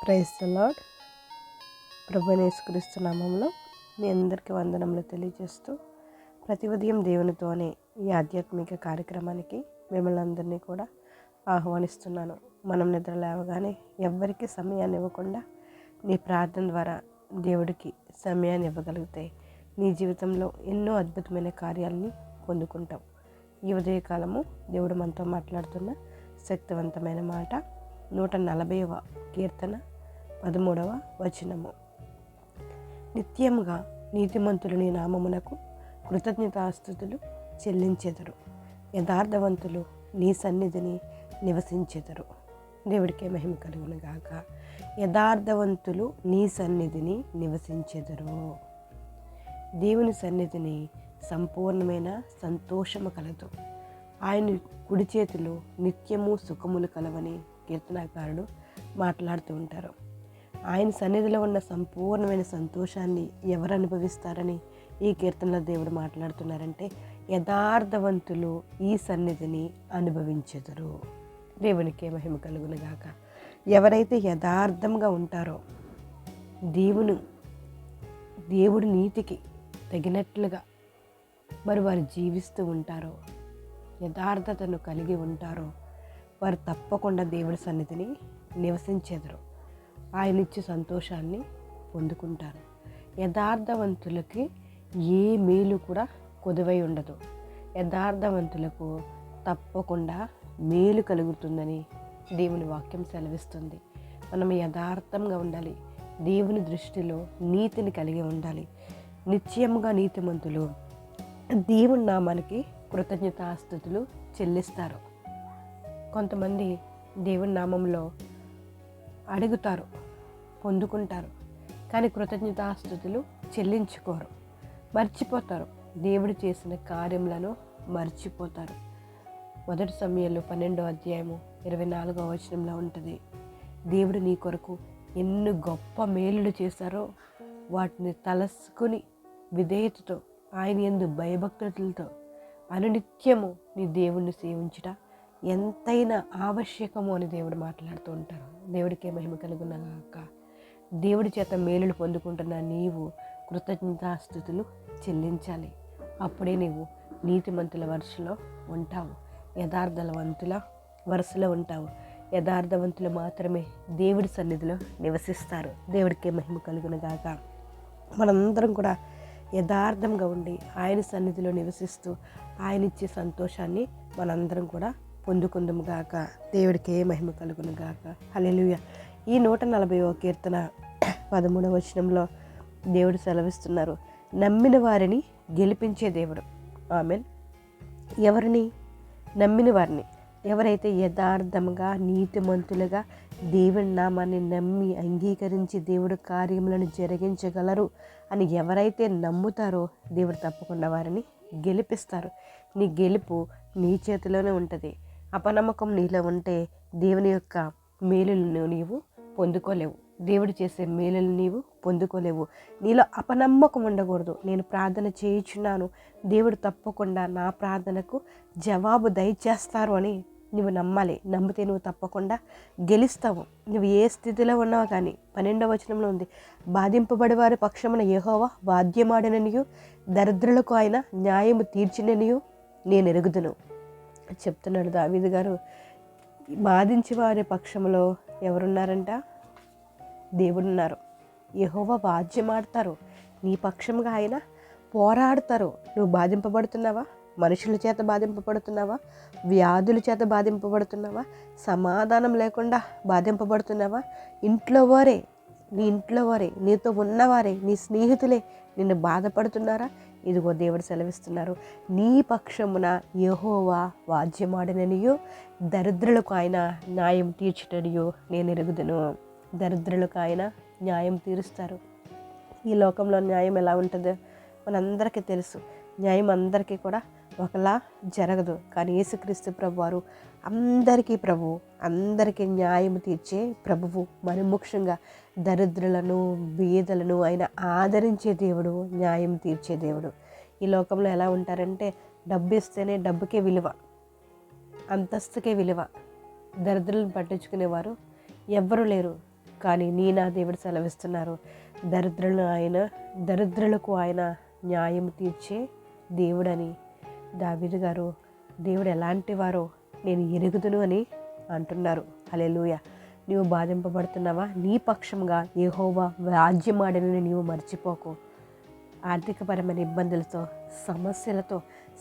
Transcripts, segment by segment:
Praise the lord. ప్రభువైన యేసుక్రీస్తు నామములో మీ అందరికీ వందనములు తెలియజేస్తూ ప్రతి ఉదయం దేవునితో అనే ఈ ఆధ్యాత్మిక కార్యక్రమానికి మిమ్మల్ని అందరినీ కూడా ఆహ్వానిస్తున్నాను. మనం నిద్ర లేవగానే ఎవ్వరికీ సమయాన్ని ఇవ్వకుండా నీ ప్రార్థన ద్వారా దేవుడికి సమయాన్ని ఇవ్వగలిగితే నీ జీవితంలో ఎన్నో అద్భుతమైన కార్యాలని పొందుకుంటాం. ఈ ఉదయకాలము దేవుడు మనతో మాట్లాడుతున్న శక్తివంతమైన మాట 140వ కీర్తన 13వ వచనము. నిత్యముగా నీతిమంతులు నీ నామమునకు కృతజ్ఞతాస్తుతులు చెల్లించెదరు, యథార్థవంతులు నీ సన్నిధిని నివసించెదరు. దేవుడికే మహిమ కలుగును గాక. యథార్థవంతులు నీ సన్నిధిని నివసించెదరు. దేవుని సన్నిధిని సంపూర్ణమైన సంతోషము కలదు. ఆయన కుడి చేతిలో నిత్యము సుఖములు కలవని కీర్తనాకారుడు మాట్లాడుతూ ఉంటారు. ఆయన సన్నిధిలో ఉన్న సంపూర్ణమైన సంతోషాన్ని ఎవరు అనుభవిస్తారని ఈ కీర్తనలో దేవుడు మాట్లాడుతున్నారంటే యథార్థవంతులు ఈ సన్నిధిని అనుభవించెదరు. దేవునికే మహిమ కలుగును గాక. ఎవరైతే యథార్థంగా ఉంటారో దేవుడి నీతికి తగినట్లుగా వారు జీవిస్తూ ఉంటారో, యథార్థతను కలిగి ఉంటారో వారు తప్పకుండా దేవుడి సన్నిధిని నివసించెదరు. ఆయన ఇచ్చే సంతోషాన్ని పొందుకుంటారు. యథార్థవంతులకి ఏ మేలు కూడా కొదువై ఉండదు. యథార్థవంతులకు తప్పకుండా మేలు కలుగుతుందని దేవుని వాక్యం సెలవిస్తుంది. మనం యథార్థంగా ఉండాలి. దేవుని దృష్టిలో నీతిని కలిగి ఉండాలి. నిత్యముగా నీతిమంతులు దేవుని నామానికి కృతజ్ఞతాస్తుతులు చెల్లిస్తారు. కొంతమంది దేవుని నామంలో అడుగుతారు, పొందుకుంటారు, కానీ కృతజ్ఞతాస్తుతులు చెల్లించుకోరు, మర్చిపోతారు. దేవుడు చేసిన కార్యములను మర్చిపోతారు. 1 సమూయేలు 12వ అధ్యాయము 24వ వచనంలో ఉంటుంది, దేవుడు నీ కొరకు ఎన్ని గొప్ప మేలులు చేశారో వాటిని తలసుకుని విధేయతతో ఆయన యందు భయభక్తులతో అనునిత్యము నీ దేవుణ్ణి సేవించుట ఎంతైనా ఆవశ్యకము అని దేవుడు మాట్లాడుతూ ఉంటారు. దేవుడికే మహిమ కలుగును గాక. దేవుడి చేత మేలులు పొందుకుంటున్న నీవు కృతజ్ఞతాస్తుతులు చెల్లించాలి. అప్పుడే నీవు నీతిమంతుల వరుసలో ఉంటావు, యథార్థవంతుల వరుసలో ఉంటావు. యథార్థవంతులు మాత్రమే దేవుడి సన్నిధిలో నివసిస్తారు. దేవుడికే మహిమ కలుగును గాక. మనందరం కూడా యథార్థంగా ఉండి ఆయన సన్నిధిలో నివసిస్తూ ఆయన ఇచ్చే సంతోషాన్ని మనందరం కూడా పొందుకుందాము గాక. దేవుడికే మహిమ కలుగును గాక. హల్లెలూయా. ఈ 140వ కీర్తన 13వ వచనంలో దేవుడు సెలవిస్తున్నారు, నమ్మిన వారిని గెలిపించే దేవుడు. ఆమెన్. ఎవరిని? నమ్మిన వారిని. ఎవరైతే యథార్థంగా నీతిమంతులుగా దేవుని నామాన్ని నమ్మి అంగీకరించి దేవుడు కార్యములను జరిగించగలరు అని ఎవరైతే నమ్ముతారో దేవుడు తప్పకుండా వారిని గెలిపిస్తారు. నీ గెలుపు నీ చేతిలోనే ఉంటుంది. అపనమ్మకం నీలో ఉంటే దేవుని యొక్క మేలులను నీవు పొందుకోలేవు. దేవుడు చేసే మేలులు నీవు పొందుకోలేవు. నీలో అపనమ్మకం ఉండకూడదు. నేను ప్రార్థన చేయుచున్నాను, దేవుడు తప్పకుండా నా ప్రార్థనకు జవాబు దయచేస్తారు అని నువ్వు నమ్మాలి. నమ్మితే నువ్వు తప్పకుండా గెలుస్తావు. నువ్వు ఏ స్థితిలో ఉన్నావు కానీ 12వ వచనంలో ఉంది, బాధింపబడి వారి పక్షమున యెహోవా వాద్యమాడిననియు దరిద్రులకు ఆయన న్యాయము తీర్చిననియు నేను ఎరుగుదును చెప్తున్నాడు దావీదు గారు. బాధించి వారి పక్షంలో ఎవరున్నారంట? దేవుడున్నారు. యెహోవా వాద్యమాడతారు, నీ పక్షంగా ఆయన పోరాడతారు. నువ్వు బాధింపబడుతున్నావా? మనుషుల చేత బాధింపబడుతున్నావా? వ్యాధుల చేత బాధింపబడుతున్నావా? సమాధానం లేకుండా బాధింపబడుతున్నావా? ఇంట్లో వారే, నీ ఇంట్లో వారే, నీతో ఉన్నవారే, నీ స్నేహితులే నిన్ను బాధపడుతున్నారా? ఇదిగో దేవుడు సెలవిస్తున్నారు, నీ పక్షమున యెహోవా వాద్యమాడిననియో దరిద్రులకు ఆయన న్యాయం తీర్చుటనియో నేను ఎరుగుదును. దరిద్రులకు ఆయన న్యాయం తీరుస్తారు. ఈ లోకంలో న్యాయం ఎలా ఉంటుందో మనందరికీ తెలుసు. న్యాయం అందరికీ కూడా ఒకలా జరగదు. కానీ యేసుక్రీస్తు ప్రభువారు అందరికీ ప్రభువు, అందరికీ న్యాయం తీర్చే ప్రభువు. మరి ముఖ్యంగా దరిద్రులను, బీదలను ఆయన ఆదరించే దేవుడు, న్యాయం తీర్చే దేవుడు. ఈ లోకంలో ఎలా ఉంటారంటే డబ్బు ఇస్తేనే డబ్బుకే విలువ, అంతస్తుకే విలువ. దరిద్రులను పట్టించుకునేవారు ఎవ్వరూ లేరు. కానీ నా దేవుడు సెలవిస్తున్నారు, దరిద్రులకు ఆయన న్యాయం తీర్చే దేవుడని. దావీదు గారు దేవుడు ఎలాంటి వారో నేను ఎరుగుదును అని అంటున్నారు. హల్లెలూయా. నీవు బాధింపబడుతున్నావా? నీ పక్షంగా యెహోవా రాజ్యమాడనని నీవు మర్చిపోకు. ఆర్థికపరమైన ఇబ్బందులతో, సమస్యలతో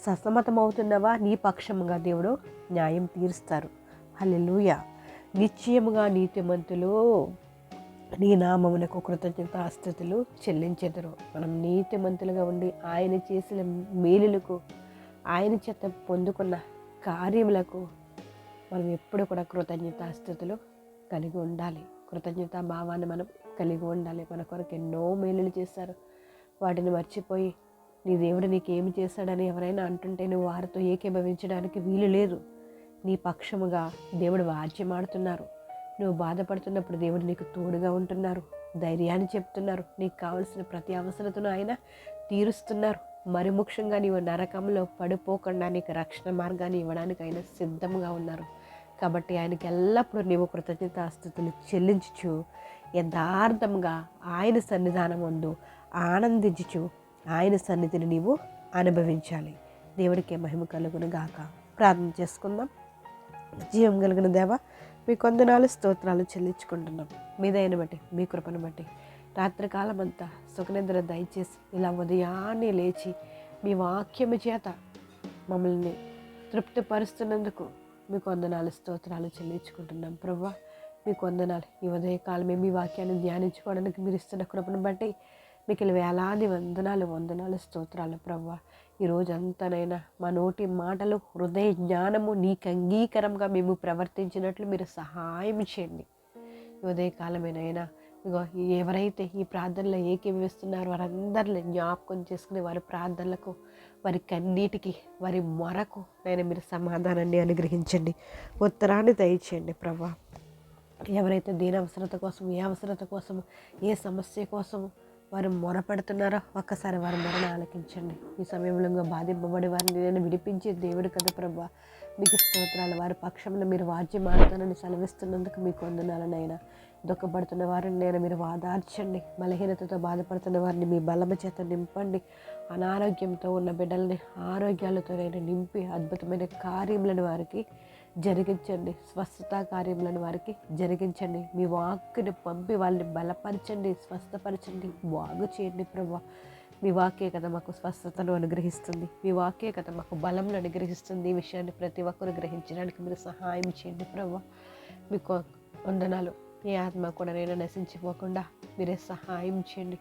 సతమతమవుతున్నావా? నీ పక్షముగా దేవుడు న్యాయం తీరుస్తారు. హల్లెలూయా. నిశ్చయముగా నీతిమంతులు నీ నామమునకు కృతజ్ఞతాస్తుతులు చెల్లించెదరు. మనం నీతిమంతులుగా ఉండి ఆయన చేసిన మేలులకు, ఆయన చేత పొందుకున్న కార్యములకు మనం ఎప్పుడు కూడా కృతజ్ఞతాస్తుతులు కలిగి ఉండాలి. కృతజ్ఞతా భావాన్ని మనం కలిగి ఉండాలి. మన కొరకు ఎన్నో మేలులు చేశారు, వాటిని మర్చిపోయి నీ దేవుడు నీకేమి చేశాడని ఎవరైనా అంటుంటే నువ్వు వారితో ఏకీభవించడానికి వీలు లేదు. నీ పక్షముగా దేవుడు వాద్యమాడుతున్నారు. నువ్వు బాధపడుతున్నప్పుడు దేవుడు నీకు తోడుగా ఉంటున్నారు, ధైర్యాన్ని చెప్తున్నారు. నీకు కావలసిన ప్రతి అవసరతను ఆయన తీరుస్తున్నారు. మరి ముఖ్యంగా నీవు నరకంలో పడిపోకుండా నీకు రక్షణ మార్గాన్ని ఇవ్వడానికి ఆయన సిద్ధంగా ఉన్నారు. కాబట్టి ఆయనకి ఎల్లప్పుడూ నీవు కృతజ్ఞతాస్తుతులు చెల్లించుచు యథార్థంగా ఆయన సన్నిధానం ముందు ఆనందించుచు ఆయన సన్నిధిని నీవు అనుభవించాలి. దేవుడికే మహిమ కలుగును గాక. ప్రార్థన చేసుకుందాం. జీవం కలిగిన దేవ, మీ కొందనాలు స్తోత్రాలు చెల్లించుకుంటున్నాం. మీ దయను బట్టి, మీ కృపను బట్టి రాత్రికాలం అంతా సుఖనిద్ర దయచేసి ఇలా ఉదయాన్నే లేచి మీ వాక్యము చేత మమ్మల్ని తృప్తిపరుస్తున్నందుకు మీకు వందనాలు స్తోత్రాలు చెల్లించుకుంటున్నాం. ప్రభువా, మీకు వందనాలు. ఈ ఉదయకాలమే మీ వాక్యాన్ని ధ్యానించుకోవడానికి మీరు ఇస్తున్న కృపను బట్టి మీకు వేలాది వందనాలు స్తోత్రాలు. ప్రభువా, ఈరోజంతానైనా మా నోటి మాటలు, హృదయ జ్ఞానము నీకు అంగీకారంగా మేము ప్రవర్తించినట్లు మీరు సహాయం చేయండి. ఈ ఉదయకాలమేనైనా ఇగో ఎవరైతే ఈ ప్రార్థనలో ఏకీభవిస్తున్నారో వారందరిని జ్ఞాపకం చేసుకుని వారి ప్రార్థనలకు, వారి కన్నీటికి, వారి మొరకు నేను మీరు సమాధానాన్ని అనుగ్రహించండి, ఉత్తరాన్ని దయచేయండి. ప్రభువా, ఎవరైతే దేని అవసరత కోసం, ఏ అవసరత కోసము, ఏ సమస్య కోసము వారు మొరపెడుతున్నారో ఒక్కసారి వారి మొరను ఆలకించండి. ఈ సమయంలో బాధింపబడి వారిని నేను విడిపించే దేవుడు కదా ప్రభువా, మీకు స్తోత్రాలు. వారి పక్షంలో మీరు వాద్యం ఆడతానని సెలవిస్తున్నందుకు మీకు వందనాలనైనా. దుఃఖపడుతున్న వారిని నేను మీరు వాదార్చండి. బలహీనతతో బాధపడుతున్న వారిని మీ బలమ చేత నింపండి. అనారోగ్యంతో ఉన్న బిడ్డల్ని ఆరోగ్యాలతో నేను నింపి అద్భుతమైన కార్యములను వారికి జరిగించండి. స్వస్థత కార్యములను వారికి జరిగించండి. మీ వాక్కుని పంపి వాళ్ళని బలపరచండి, స్వస్థపరచండి, బాగు చేయండి. ప్రభువా, మీ వాక్యే కదా మాకు స్వస్థతను అనుగ్రహిస్తుంది, మీ వాక్యే కదా మాకు బలంను అనుగ్రహిస్తుంది. ఈ విషయాన్ని ప్రతి ఒక్కరు గ్రహించడానికి మీరు సహాయం చేయండి. ప్రభువా, మీకు వందనాలు. ఏ ఆత్మ కూడా నేను నశించిపోకుండా మీరే సహాయం చేయండి.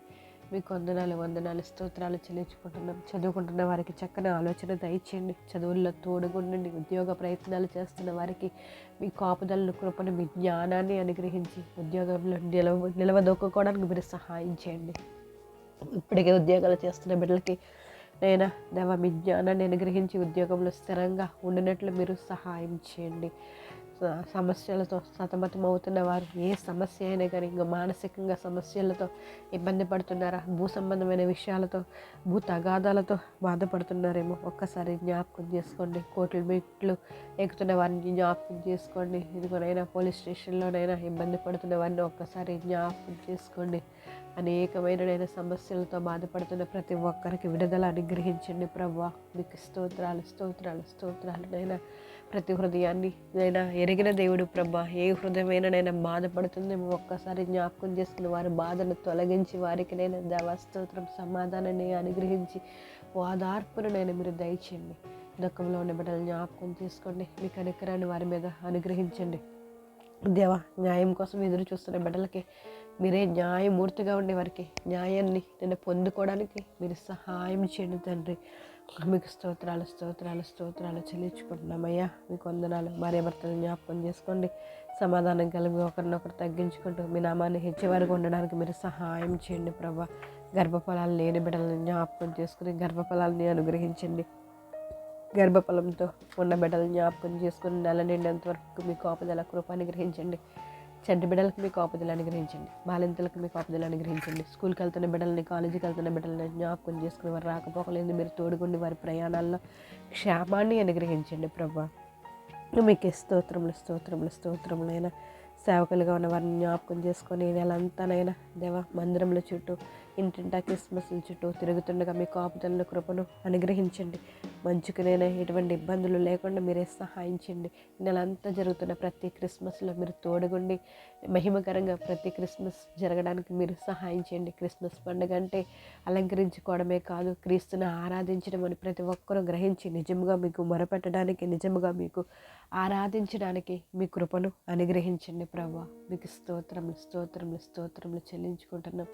మీకు వందనాలు స్తోత్రాలు చెల్లించుకుంటున్నాం. చదువుకుంటున్న వారికి చక్కని ఆలోచన దయచేయండి. చదువుల్లో తోడుగుండండి. ఉద్యోగ ప్రయత్నాలు చేస్తున్న వారికి మీ కాపుదలను, కృపను, మీ జ్ఞానాన్ని అనుగ్రహించి ఉద్యోగంలో నిలవదొక్కుకోవడానికి మీరు సహాయం చేయండి. ఇప్పటికే ఉద్యోగాలు చేస్తున్న బిడ్డలకి నైనా దేవా మీ జ్ఞానాన్ని అనుగ్రహించి ఉద్యోగంలో స్థిరంగా ఉండినట్లు మీరు సహాయం చేయండి. సమస్యలతో సతమతం అవుతున్న వారు, ఏ సమస్య అయినా కానీ ఇంకా మానసికంగా సమస్యలతో ఇబ్బంది పడుతున్నారా, భూ సంబంధమైన విషయాలతో, భూ తగాదాలతో బాధపడుతున్నారేమో ఒక్కసారి జ్ఞాపకం చేసుకోండి. కోట్ల మెట్లు ఎక్కుతున్న వారిని జ్ఞాపకం చేసుకోండి. ఇదిగోనైనా పోలీస్ స్టేషన్లోనైనా ఇబ్బంది పడుతున్న వారిని ఒక్కసారి జ్ఞాపకం చేసుకోండి. అనేకమైన సమస్యలతో బాధపడుతున్న ప్రతి ఒక్కరికి విడుదల అనుగ్రహించండి. ప్రభువా, మీకు స్తోత్రాలు. నైనా ప్రతి హృదయాన్ని నైనా ఎరిగిన దేవుడు ప్రభా, ఏ హృదయమైనా బాధపడుతుంది ఒక్కసారి జ్ఞాపకం చేసుకుని వారి బాధను తొలగించి వారికి నేను దేవా స్తోత్రం సమాధానాన్ని అనుగ్రహించి ఓదార్పును నేను మీరు దయచేయండి. దుఃఖంలో ఉన్న బిడ్డలు జ్ఞాపకం చేసుకోండి. మీ కనికరాన్ని వారి మీద అనుగ్రహించండి. దేవా, న్యాయం కోసం ఎదురు చూస్తున్న బిడ్డలకి మీరే న్యాయమూర్తిగా ఉండే వారికి న్యాయాన్ని నేను పొందుకోవడానికి మీరు సహాయం చేయండి తండ్రి. మీకు స్తోత్రాలు చెల్లించుకుంటున్నామయ్యా. మీకు వందనాలు. భార్య భర్తలు జ్ఞాపకం చేసుకోండి. సమాధానం కలిగి ఒకరినొకరు తగ్గించుకుంటూ మీ నామాన్ని హెచ్చేవారుగా ఉండడానికి మీరు సహాయం చేయండి. ప్రభా, గర్భఫలాలు లేని బిడ్డలను జ్ఞాపకం చేసుకుని గర్భఫలాలని అనుగ్రహించండి. గర్భఫలంతో ఉన్న బిడ్డలను జ్ఞాపకం చేసుకుని నెల నిండేంత వరకు మీ కాపుదల కృప అనుగ్రహించండి. చంటి బిడ్డలకు మీ కాపుదలు అనుగ్రహించండి. బాలింతలకు మీ కాపుదలు అనుగ్రహించండి. స్కూల్కి వెళ్తున్న బిడ్డలని, కాలేజీకి వెళ్తున్న బిడ్డలని జ్ఞాపకం చేసుకుని వారు రాకపోకలేదు మీరు తోడుగుండి వారి ప్రయాణాల్లో క్షేమాన్ని అనుగ్రహించండి. ప్రభా, మీకే స్తోత్రములైనా సేవకులుగా ఉన్న వారిని జ్ఞాపకం చేసుకొని ఈ నెలంతానైనా దేవా మందిరంలో చుట్టూ ఇంటింటా క్రిస్మస్ల చుట్టూ తిరుగుతుండగా మీ కాపుదలను కృపను అనుగ్రహించండి. మంచుకునైనా ఎటువంటి ఇబ్బందులు లేకుండా మీరే సహాయించండి. ఈ నెలంతా జరుగుతున్న ప్రతి క్రిస్మస్లో మీరు తోడుగుండి మహిమకరంగా ప్రతి క్రిస్మస్ జరగడానికి మీరు సహాయం చేయండి. క్రిస్మస్ పండుగ అంటే అలంకరించుకోవడమే కాదు, క్రీస్తుని ఆరాధించడం అని ప్రతి ఒక్కరూ గ్రహించి నిజంగా మీకు మొరపెట్టడానికి, నిజముగా మీకు ఆరాధించడానికి మీ కృపను అనుగ్రహించండి ప్రభా. మీకు స్తోత్రములు స్తోత్రములు స్తోత్రములు చెల్లించుకుంటున్నాం.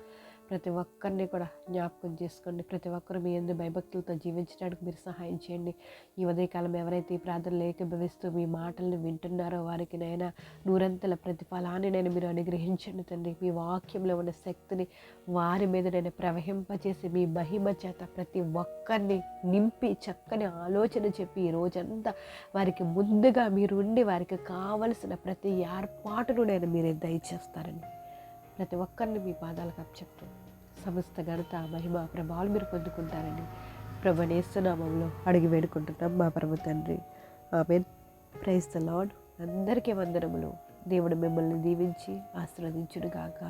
ప్రతి ఒక్కరిని కూడా జ్ఞాపకం చేసుకోండి. ప్రతి ఒక్కరు మీ యందు భయభక్తులతో జీవించడానికి మీరు సహాయం చేయండి. ఈ ఉదయకాలం ఎవరైతే ఈ ప్రార్థనలు ఏకీభవిస్తూ మీ మాటలను వింటున్నారో వారికి నైనా నూరంతల ప్రతిఫలాన్ని నేను మీరు అనుగ్రహించండి తండ్రి. మీ వాక్యంలో ఉన్న శక్తిని వారి మీద నేను ప్రవహింపచేసి మీ మహిమ చేత ప్రతి ఒక్కరిని నింపి చక్కని ఆలోచన చెప్పి ఈ రోజంతా వారికి ముందుగా మీరు ఉండి వారికి కావలసిన ప్రతి ఏర్పాటును నేను మీరే దయచేస్తారని ప్రతి ఒక్కరిని మీ పాదాలకు అప్పచెప్తూ సమస్త ఘనత మహిమ ప్రభావాలు మీరు పొందుకుంటారని ప్రభువైన యేసు నామములో అడిగి వేడుకుంటున్నాం మా ప్రభు తండ్రి. ఆమేన్. Praise the Lord. అందరికీ వందనములు. దేవుడు మిమ్మల్ని దీవించి ఆశీర్వదించును గాక.